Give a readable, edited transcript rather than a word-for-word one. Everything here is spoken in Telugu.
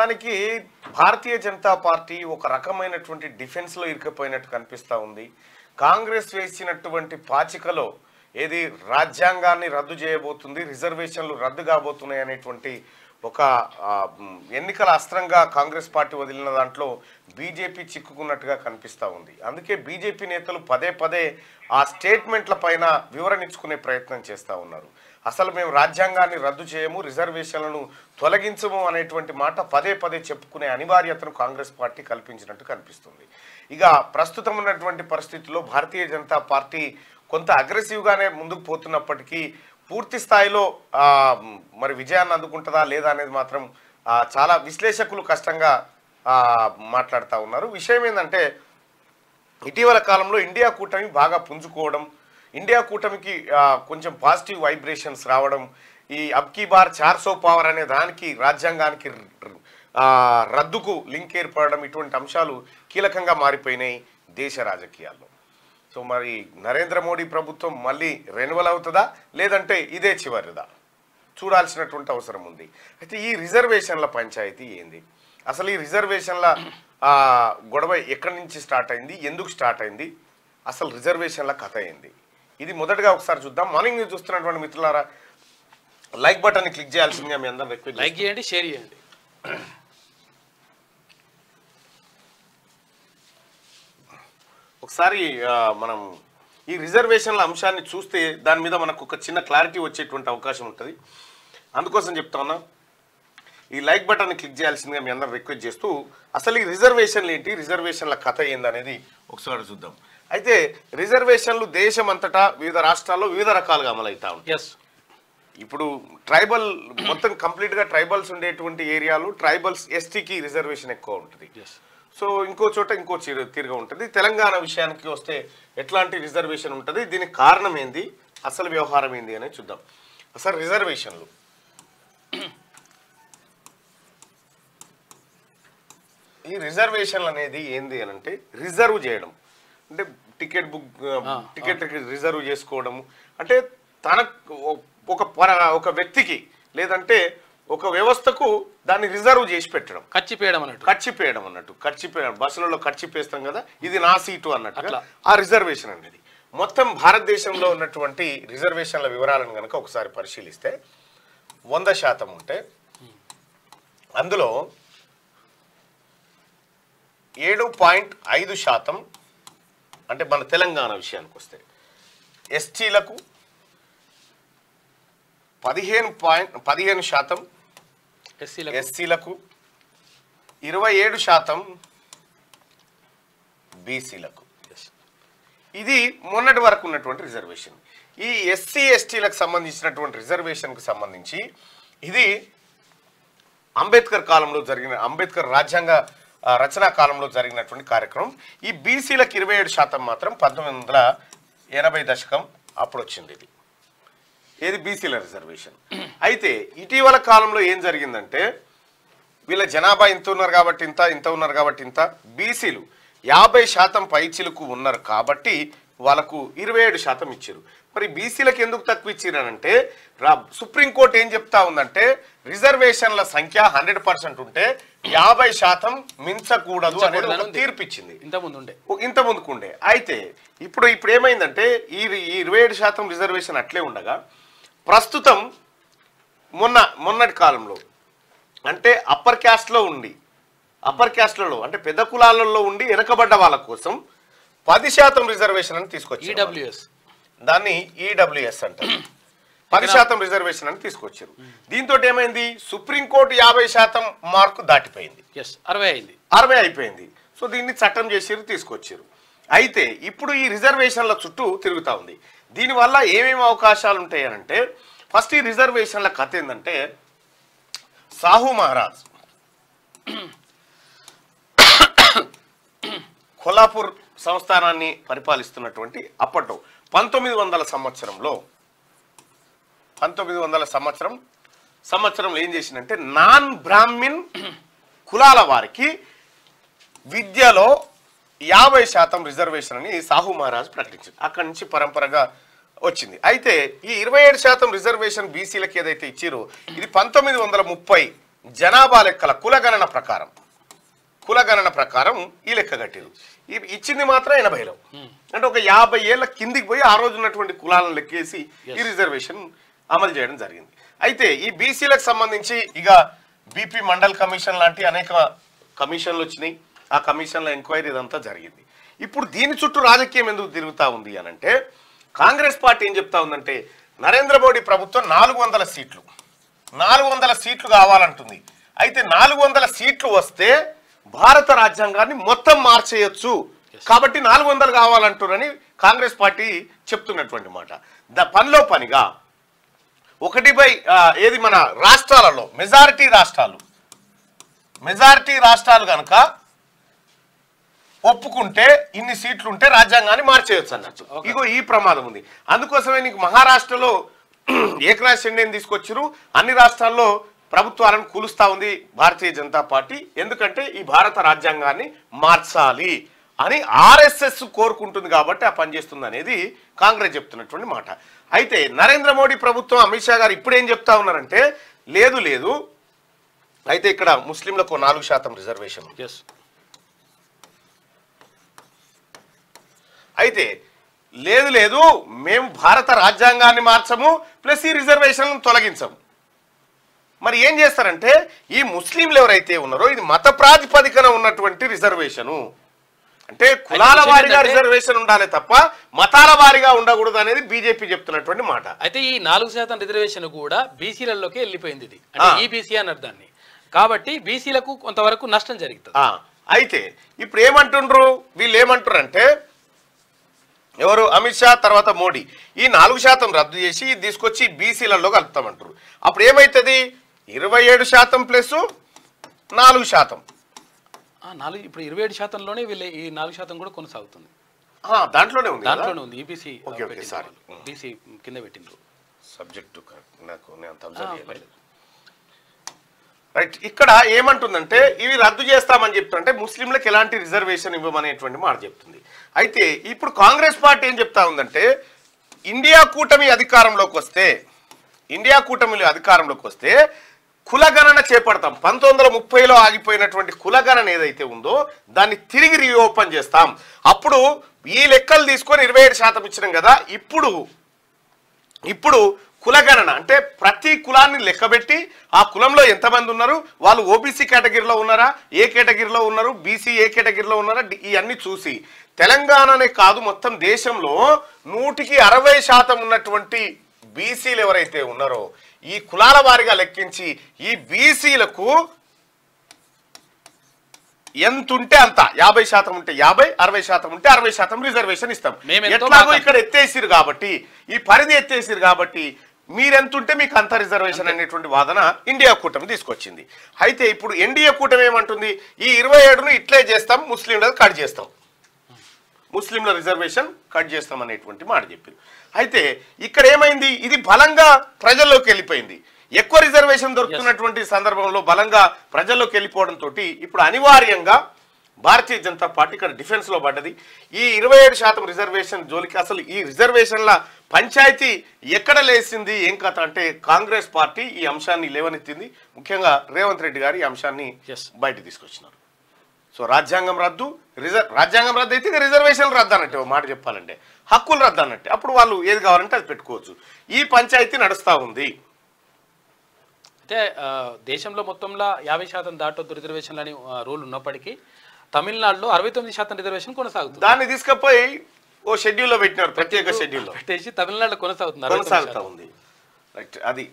మొత్తానికి భారతీయ జనతా పార్టీ ఒక రకమైనటువంటి డిఫెన్స్లో ఇరుక్కుపోయినట్టు కనిపిస్తూ ఉంది. కాంగ్రెస్ వేసినటువంటి పాచికలో ఏది రాజ్యాంగాన్ని రద్దు చేయబోతుంది, రిజర్వేషన్లు రద్దు కాబోతున్నాయి అనేటువంటి ఒక ఎన్నికల అస్త్రంగా కాంగ్రెస్ పార్టీ వదిలిన దాంట్లో బీజేపీ చిక్కుకున్నట్టుగా కనిపిస్తూ ఉంది. అందుకే బీజేపీ నేతలు పదే పదే ఆ స్టేట్మెంట్ల పైన వివరణ ఇచ్చుకునే ప్రయత్నం చేస్తూ ఉన్నారు. అసలు మేము రాజ్యాంగాన్ని రద్దు చేయము, రిజర్వేషన్లను తొలగించము అనేటువంటి మాట పదే పదే చెప్పుకునే అనివార్యతను కాంగ్రెస్ పార్టీ కల్పించినట్టు కనిపిస్తుంది. ఇక ప్రస్తుతం ఉన్నటువంటి పరిస్థితుల్లో భారతీయ జనతా పార్టీ కొంత అగ్రెసివ్గానే ముందుకు పోతున్నప్పటికీ పూర్తి స్థాయిలో మరి విజయాన్ని అందుకుంటుందా లేదా అనేది మాత్రం చాలా విశ్లేషకులు కష్టంగా మాట్లాడుతూ ఉన్నారు. విషయం ఏంటంటే ఇటీవల కాలంలో ఇండియా కూటమి బాగా పుంజుకోవడం, ఇండియా కూటమికి కొంచెం పాజిటివ్ వైబ్రేషన్స్ రావడం, ఈ అబ్కీ బార్ 400 పవర్ అనే దానికి రాజ్యాంగానికి రద్దుకు లింక్ ఏర్పడడం, ఇటువంటి అంశాలు కీలకంగా మారిపోయినాయి దేశ రాజకీయాల్లో. సో మరి నరేంద్ర మోడీ ప్రభుత్వం మళ్ళీ రెన్యువల్ అవుతుందా లేదంటే ఇదే చివరిదా చూడాల్సినటువంటి అవసరం ఉంది. అయితే ఈ రిజర్వేషన్ల పంచాయతీ ఏంది, అసలు ఈ రిజర్వేషన్ల గొడవ ఎక్కడి నుంచి స్టార్ట్ అయింది, ఎందుకు స్టార్ట్ అయింది, అసలు రిజర్వేషన్ల కథ ఏంది, ఇది మొదటగా ఒకసారి చూద్దాం. మార్నింగ్ న్యూస్ చూస్తున్నటువంటి మిత్రులారా లైక్ బటన్ని క్లిక్ చేయాల్సిందిగా మీ అందరం రిక్వెస్ట్, లైక్ చేయండి, షేర్ చేయండి. ఒకసారి మనం ఈ రిజర్వేషన్ల అంశాన్ని చూస్తే దాని మీద మనకు ఒక చిన్న క్లారిటీ వచ్చేటువంటి అవకాశం ఉంటుంది. అందుకోసం చెప్తా ఉన్నా ఈ లైక్ బటన్ని క్లిక్ చేయాల్సిందిగా మీ అందరం రిక్వెస్ట్ చేస్తూ అసలు ఈ రిజర్వేషన్లు ఏంటి, రిజర్వేషన్ల కథ ఏందనేది ఒకసారి చూద్దాం. అయితే రిజర్వేషన్లు దేశం అంతటా వివిధ రాష్ట్రాల్లో వివిధ రకాలుగా అమలవుతా ఉంటాయి. ఇప్పుడు ట్రైబల్ మొత్తం కంప్లీట్గా ట్రైబల్స్ ఉండేటువంటి ఏరియాలు ట్రైబల్స్ ఎస్టీకి రిజర్వేషన్ ఎక్కువ ఉంటుంది. సో ఇంకో చోట ఇంకో తీరుగా ఉంటుంది. తెలంగాణ విషయానికి వస్తే ఎట్లాంటి రిజర్వేషన్ ఉంటుంది, దీనికి కారణం ఏంది, అసలు వ్యవహారం ఏంది అనేది చూద్దాం. అసలు రిజర్వేషన్లు ఈ రిజర్వేషన్లు అనేది ఏంది అని అంటే రిజర్వ్ చేయడం, అంటే టికెట్ రిజర్వ్ చేసుకోవడము, అంటే తనకు ఒక వ్యక్తికి లేదంటే ఒక వ్యవస్థకు దాన్ని రిజర్వ్ చేసి పెట్టడం, ఖర్చిపేయడం అన్నట్టు బస్సులలో ఖర్చిపేస్తాం కదా, ఇది నా సీటు అన్నట్టు ఆ రిజర్వేషన్ అనేది. మొత్తం భారతదేశంలో ఉన్నటువంటి రిజర్వేషన్ల వివరాలను కనుక ఒకసారి పరిశీలిస్తే 100% ఉంటే అందులో 7.5% అంటే మన తెలంగాణ విషయానికి వస్తే ఎస్టీలకు 15% ఎస్సీలకు 27% బీసీలకు. ఇది మొన్నటి వరకు ఉన్నటువంటి రిజర్వేషన్. ఈ ఎస్సీ ఎస్టీలకు సంబంధించినటువంటి రిజర్వేషన్కు సంబంధించి ఇది అంబేద్కర్ రాజ్యాంగ రచనా కాలంలో జరిగినటువంటి కార్యక్రమం. ఈ బీసీలకు 27% మాత్రం 1980 దశకం అప్పుడు వచ్చింది. ఇది ఏది బీసీల రిజర్వేషన్. అయితే ఇటీవల కాలంలో ఏం జరిగిందంటే వీళ్ళ జనాభా ఇంత ఉన్నారు కాబట్టి ఇంత ఉన్నారు కాబట్టి ఇంత, బీసీలు 50% పైచిలకు ఉన్నారు కాబట్టి వాళ్ళకు 27% ఇచ్చారు. మరి బీసీలకు ఎందుకు తక్కువ ఇచ్చారనంటే సుప్రీంకోర్టు ఏం చెప్తా ఉందంటే రిజర్వేషన్ల సంఖ్య 100% ఉంటే 50% మించకూడదు అనేది ఒక తీర్పు ఇచ్చింది. ఇంత ముందుకుండే. అయితే ఇప్పుడు ఏమైందంటే ఈ 27% రిజర్వేషన్ అట్లే ఉండగా ప్రస్తుతం మొన్నటి కాలంలో అంటే అప్పర్ క్యాస్ట్లలో అంటే పెద్ద కులాలలో ఉండి వెనకబడ్డ వాళ్ళ కోసం 10% రిజర్వేషన్ అని తీసుకొచ్చారు. దాన్ని ఈడబ్ల్యూఎస్ అంటారు. 10% రిజర్వేషన్ అని తీసుకొచ్చారు. దీంతో ఏమైంది, సుప్రీంకోర్టు 50% మార్కు దాటిపోయింది, 60 అయిపోయింది. సో దీన్ని చట్టం చేసి తీసుకొచ్చారు. అయితే ఇప్పుడు ఈ రిజర్వేషన్ల చుట్టూ తిరుగుతూ ఉంది. దీనివల్ల ఏమేమి అవకాశాలు ఉంటాయనంటే ఫస్ట్ ఈ రిజర్వేషన్ల కథ ఏంటంటే సాహు మహారాజ్ కొల్లాపూర్ సంస్థానాన్ని పరిపాలిస్తున్నటువంటి అప్పట్లో 1900 సంవత్సరంలో ఏం చేసిందంటే నాన్ బ్రాహ్మిన్ కులాల వారికి విద్యలో 50% రిజర్వేషన్ అని సాహు మహారాజ్ ప్రకటించింది. అక్కడి నుంచి పరంపరగా వచ్చింది. అయితే ఈ 27% రిజర్వేషన్ బీసీలకు ఏదైతే ఇచ్చారో ఇది 1930 జనాభా లెక్కల కులగణన ప్రకారం ఈ లెక్క కట్టారు. ఇచ్చింది మాత్రం 80లో, అంటే ఒక 50 ఏళ్ల కిందికి పోయి ఆ రోజు ఉన్నటువంటి కులాలను లెక్కేసి ఈ రిజర్వేషన్ అమలు చేయడం జరిగింది. అయితే ఈ బీసీలకు సంబంధించి ఇక బీపీ మండల్ కమిషన్ లాంటి అనేక కమిషన్లు వచ్చినాయి. ఆ కమిషన్ల ఎంక్వైరీ ఇదంతా జరిగింది. ఇప్పుడు దీని చుట్టూ రాజకీయం ఎందుకు తిరుగుతూ ఉంది అని అంటే, కాంగ్రెస్ పార్టీ ఏం చెప్తా ఉందంటే నరేంద్ర మోడీ ప్రభుత్వం 400 సీట్లు కావాలంటుంది. అయితే 400 సీట్లు వస్తే భారత రాజ్యాంగాన్ని మొత్తం మార్చేయొచ్చు, కాబట్టి 400 కావాలంటారని కాంగ్రెస్ పార్టీ చెప్తున్నటువంటి మాట. పనిలో పనిగా ఏది మన రాష్ట్రాలలో మెజారిటీ రాష్ట్రాలు కనుక ఒప్పుకుంటే ఇన్ని సీట్లు ఉంటే రాజ్యాంగాన్ని మార్చేయొచ్చు అన్నట్టు. ఇగో ఈ ప్రమాదం ఉంది. అందుకోసమే నీకు మహారాష్ట్రలో ఏకనాథ్ షిండేని తీసుకొచ్చారు. అన్ని రాష్ట్రాల్లో ప్రభుత్వాలను కూలుస్తా ఉంది భారతీయ జనతా పార్టీ. ఎందుకంటే ఈ భారత రాజ్యాంగాన్ని మార్చాలి అని ఆర్ఎస్ఎస్ కోరుకుంటుంది కాబట్టి ఆ పనిచేస్తుంది అనేది కాంగ్రెస్ చెప్తున్నటువంటి మాట. అయితే నరేంద్ర మోడీ ప్రభుత్వం, అమిత్ షా గారు ఇప్పుడు ఏం చెప్తా ఉన్నారంటే లేదు అయితే ఇక్కడ ముస్లింలకు 4% రిజర్వేషన్. అయితే లేదు మేము భారత రాజ్యాంగాన్ని మార్చము, ప్లస్ ఈ రిజర్వేషన్లను తొలగించము. మరి ఏం చేస్తారంటే ఈ ముస్లింలు ఎవరైతే ఉన్నారో ఇది మత ప్రాతిపదికన ఉన్నటువంటి రిజర్వేషను, అంటే కులాల వారిగా రిజర్వేషన్ ఉండాలి తప్ప మతాల వారిగా ఉండకూడదు అనేది బీజేపీ చెప్తున్నటువంటి మాట. అయితే ఈ 4% రిజర్వేషన్ కూడా బీసీలలోకి వెళ్ళిపోయింది. ఇది అంటే ఈ బీసీ అన్నారు దాన్ని, కాబట్టి బీసీలకు కొంతవరకు నష్టం జరుగుతుంది. అయితే ఇప్పుడు వీళ్ళు ఏమంటారు అంటే ఎవరు, అమిత్ షా తర్వాత మోడీ ఈ 4% రద్దు చేసి తీసుకొచ్చి బీసీలలో కలుపుతామంటారు. అప్పుడు ఏమైతుంది 27% ప్లస్ 4%. ఇప్పుడు 27%లోనే వీళ్ళ ఈ 4% కూడా కొనసాగుతుంది. దాంట్లోనే ఉంది ఈబీసీ బీసీ కింద పెట్టిండ్రు. సబ్జెక్టు నాకు రైట్. ఇక్కడ ఏమంటుందంటే ఇవి రద్దు చేస్తామని చెప్తుంటే ముస్లింలకు ఎలాంటి రిజర్వేషన్ ఇవ్వమనేటువంటి మాట చెప్తుంది. అయితే ఇప్పుడు కాంగ్రెస్ పార్టీ ఏం చెప్తా ఉందంటే ఇండియా కూటమి అధికారంలోకి వస్తే కులగణన చేపడతాం. 1930లో ఆగిపోయినటువంటి కులగణన ఏదైతే ఉందో దాన్ని తిరిగి రీఓపెన్ చేస్తాం. అప్పుడు ఈ లెక్కలు తీసుకొని 27% ఇచ్చినాం కదా, ఇప్పుడు కులగణన అంటే ప్రతి కులాన్ని లెక్కబెట్టి ఆ కులంలో ఎంతమంది ఉన్నారు, వాళ్ళు ఓబీసీ కేటగిరీలో ఉన్నారా, ఏ కేటగిరీలో ఉన్నారు, బీసీ ఏ కేటగిరీలో ఉన్నారా, ఇవన్నీ చూసి తెలంగాణనే కాదు మొత్తం దేశంలో 160% ఉన్నటువంటి బీసీలు ఎవరైతే ఉన్నారో ఈ కులాల వారిగా లెక్కించి ఈ బీసీలకు ఎంత ఉంటే అంత 50% ఉంటే 50, 60% ఉంటే 60% రిజర్వేషన్ ఇస్తాం. ఎట్లాగో ఇక్కడ ఎత్తేసిరు కాబట్టి, ఈ పరిధి ఎత్తేసిరు కాబట్టి మీరెంతుంటే మీకు అంత రిజర్వేషన్ అనేటువంటి వాదన ఇండియా కూటమి తీసుకొచ్చింది. అయితే ఇప్పుడు ఎన్డీఏ కూటమి ఏమంటుంది, ఈ 27ను ఇట్లే చేస్తాం, ముస్లింలకు కట్ చేస్తాం, ముస్లింల రిజర్వేషన్ కట్ చేస్తాం అనేటువంటి మాట చెప్పింది. అయితే ఇక్కడ ఏమైంది, ఇది బలంగా ప్రజల్లోకి వెళ్ళిపోయింది. ఎక్కువ రిజర్వేషన్ దొరుకుతున్నటువంటి సందర్భంలో బలంగా ప్రజల్లోకి వెళ్ళిపోవడంతో ఇప్పుడు అనివార్యంగా భారతీయ జనతా పార్టీ ఇక్కడ డిఫెన్స్ లో పడ్డది. ఈ 27% రిజర్వేషన్ జోలికి అసలు ఈ రిజర్వేషన్ల పంచాయతీ ఎక్కడ లేసింది ఏం కథ అంటే కాంగ్రెస్ పార్టీ ఈ అంశాన్ని లేవనెత్తింది. ముఖ్యంగా రేవంత్ రెడ్డి గారు ఈ అంశాన్ని బయట తీసుకొచ్చినారు. సో రాజ్యాంగం రద్దు అయితే రిజర్వేషన్లు రద్దు అన్నట్టు మాట చెప్పాలంటే, హక్కులు రద్దు అన్నట్టు. అప్పుడు వాళ్ళు ఏది కావాలంటే అది పెట్టుకోవచ్చు. ఈ పంచాయతీ నడుస్తూ ఉంది. అయితే దేశంలో మొత్తంలో 50% దాటొద్దు రిజర్వేషన్లు అని రూల్ ఉన్నప్పటికీ తమిళనాడులో 69% రిజర్వేషన్ కొనసాగుతుంది. దాన్ని తీసుకుపోయి ఓ షెడ్యూల్లో పెట్టినారు, ప్రత్యేక షెడ్యూల్లో పెట్టేసి తమిళనాడులో కొనసాగుతుంది. రైట్. అది